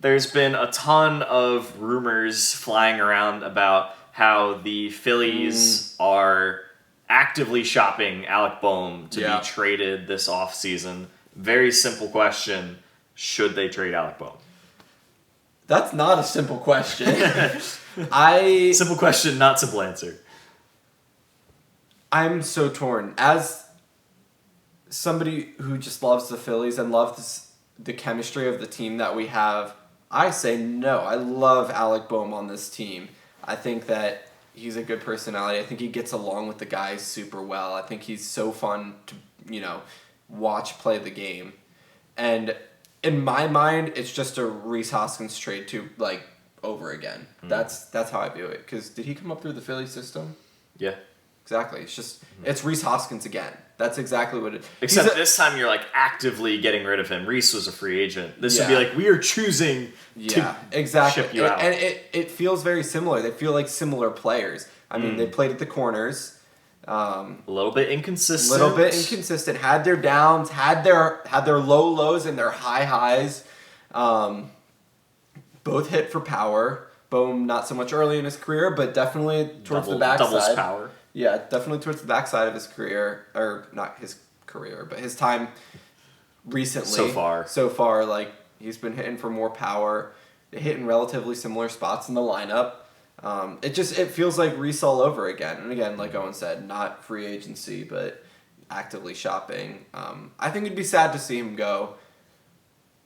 there's been a ton of rumors flying around about how the Phillies are actively shopping Alec Bohm to be traded this offseason. Very simple question. Should they trade Alec Bohm? That's not a simple question. Simple question, not simple answer. I'm so torn. As somebody who just loves the Phillies and loves the chemistry of the team that we have, I say no. I love Alec Bohm on this team. I think that he's a good personality. I think he gets along with the guys super well. I think he's so fun to, watch play the game. And in my mind, it's just a Rhys Hoskins trade over again. That's how I view it. Because did he come up through the Philly system? Yeah. Exactly. It's just it's Rhys Hoskins again. That's exactly what it is. Except this time you're actively getting rid of him. Rhys was a free agent. This would be we are choosing to ship you out. And it feels very similar. They feel like similar players. I mean, they played at the corners. A little bit inconsistent. Had their downs, had their low lows and their high highs. Both hit for power. Bohm not so much early in his career, but definitely towards the backside. Doubles power. Yeah, definitely towards the backside of his career, or not his career, but his time recently. So far, he's been hitting for more power, hitting relatively similar spots in the lineup. It feels like Rhys all over again. And again, like Owen said, not free agency, but actively shopping. I think it'd be sad to see him go.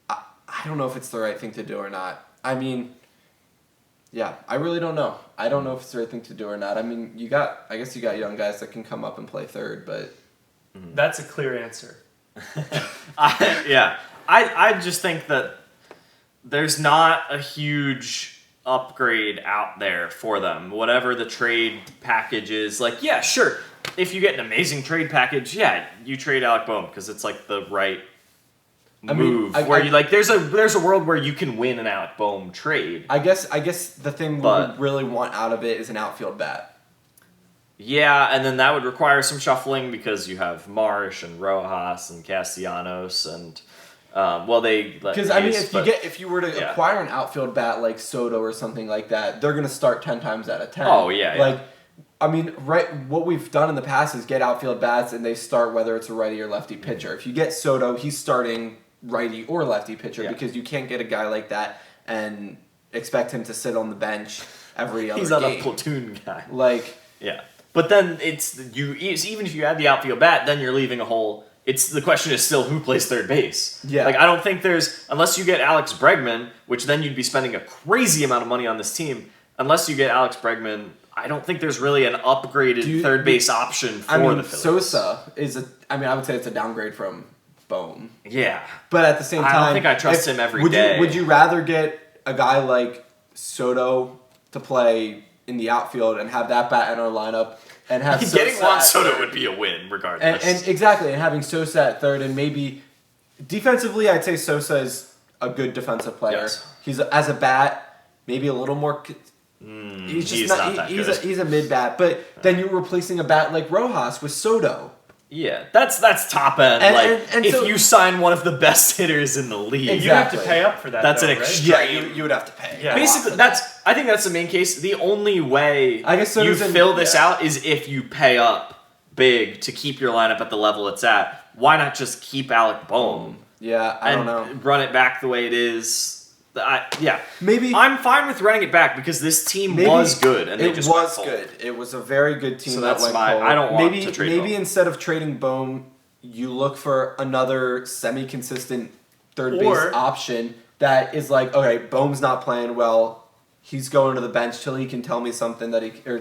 I don't know if it's the right thing to do or not. I mean, yeah, I really don't know. I don't know if it's the right thing to do or not. I mean, I guess you got young guys that can come up and play third, but... That's a clear answer. I just think that there's not a huge upgrade out there for them. Whatever the trade package is, sure, if you get an amazing trade package, you trade Alec Bohm because it's the right move. There's a world where you can win an Alec Bohm trade. I guess the thing we would really want out of it is an outfield bat. Yeah, and then that would require some shuffling because you have Marsh and Rojas and Castellanos and if you were to acquire an outfield bat like Soto or something like that, they're gonna start 10 times out of 10. Oh yeah. What we've done in the past is get outfield bats and they start whether it's a righty or lefty pitcher. If you get Soto, he's starting righty or lefty pitcher because you can't get a guy like that and expect him to sit on the bench every other game. He's not a platoon guy. Yeah. But then even if you add the outfield bat, then you're leaving a hole. The question is still who plays third base. Yeah. I don't think unless you get Alex Bregman, which then you'd be spending a crazy amount of money on this team. Unless you get Alex Bregman, I don't think there's really an upgraded third base option for the Phillies. Sosa I would say it's a downgrade from Bohm. Yeah. But at the same time, I don't think I trust him every day. Would you rather get a guy like Soto to play in the outfield and have that bat in our lineup and have Sosa getting Juan Soto would be a win regardless. And having Sosa at third and maybe defensively, I'd say Sosa is a good defensive player. Yes. He's as a bat maybe a little more. He's not that good. He's a mid bat, but then you're replacing a bat like Rojas with Soto. Yeah, that's top end. And if you sign one of the best hitters in the league, you have to pay up for that. That's an extreme. Yeah, you would have to pay. Yeah. Basically, I think that's the main case. The only way you fill this out is if you pay up big to keep your lineup at the level it's at. Why not just keep Alec Bohm? Yeah, I don't know. Run it back the way it is. Maybe I'm fine with running it back because this team was good and they just went cold. Good. It was a very good team. So that's why I don't want to trade. Maybe instead of trading Bohm, you look for another semi-consistent third base option that is okay, Bohm's not playing well. He's going to the bench till he can tell me something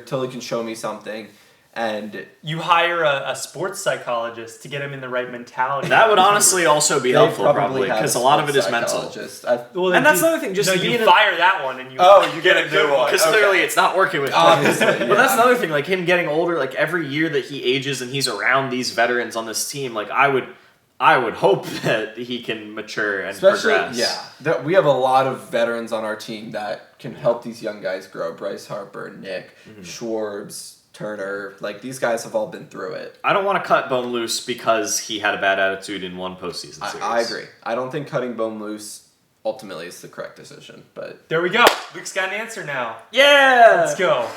till he can show me something. And you hire a sports psychologist to get him in the right mentality. That would honestly also be helpful, probably, because a lot of it is mental. And that's another thing. You fire that one and you get a new one because clearly it's not working with him. But that's another thing. Him getting older, every year that he ages and he's around these veterans on this team, I would hope that he can mature and progress. Yeah, we have a lot of veterans on our team that can help these young guys grow. Bryce Harper, Nick, Schwartz, Turner, these guys have all been through it. I don't want to cut Bohm loose because he had a bad attitude in one postseason series. I agree. I don't think cutting Bohm loose ultimately it's the correct decision. But there we go. Luke's got an answer now. Yeah! Let's go.